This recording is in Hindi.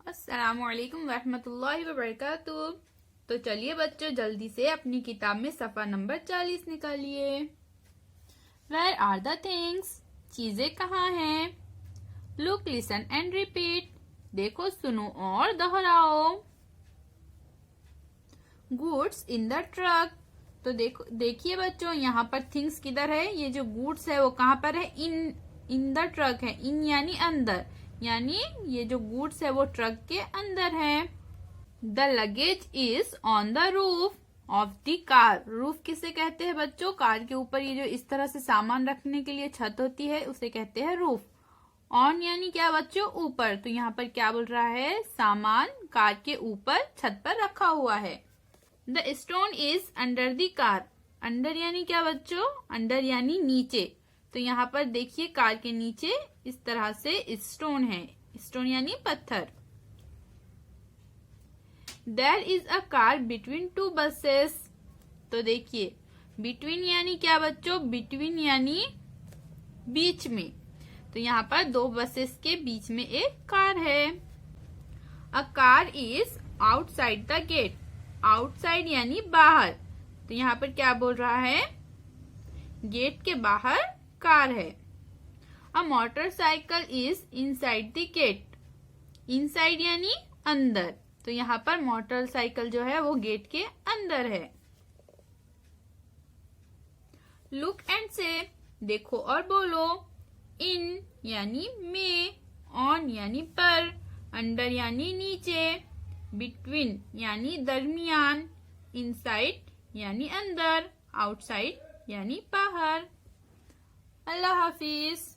अस्सलामुअलैकुम वरहमतुल्लाहि वबरकातुह। तो चलिए बच्चों, जल्दी से अपनी किताब में सफ़ा नंबर 40 निकालिए। Where are the things? चीजें कहाँ हैं? Look, listen and repeat. देखो, सुनो और दोहराओ। Goods in the truck. तो देखिए बच्चों, यहाँ पर थिंग्स किधर है? ये जो गुड्स है वो कहाँ पर है? इन द ट्रक है। इन यानी अंदर, यानी ये जो गुड्स है वो ट्रक के अंदर है। The luggage is on the roof of the car. Roof किसे कहते हैं बच्चों? कार के ऊपर ये जो इस तरह से सामान रखने के लिए छत होती है उसे कहते हैं रूफ। ऑन यानी क्या बच्चों? ऊपर। तो यहाँ पर क्या बोल रहा है? सामान कार के ऊपर छत पर रखा हुआ है। The stone is under the car. Under यानी क्या बच्चों? अंडर यानी नीचे। तो यहाँ पर देखिए, कार के नीचे इस तरह से स्टोन है। स्टोन यानी पत्थर। There is a car between two buses. तो देखिए, बिटवीन यानी क्या बच्चों? बिटवीन यानी बीच में। तो यहाँ पर दो बसेस के बीच में एक कार है। A car is outside the gate. Outside यानी बाहर। तो यहाँ पर क्या बोल रहा है? गेट के बाहर कार है। A motorcycle is inside the gate. Inside यानी अंदर। तो यहाँ पर मोटरसाइकिल जो है वो गेट के अंदर है। लुक एंड से। देखो और बोलो। इन यानी में, ऑन यानी पर, अंडर यानी नीचे, बिटवीन यानी दरमियान, इनसाइड यानी अंदर, आउटसाइड यानी बाहर। अल्लाह हाफिज।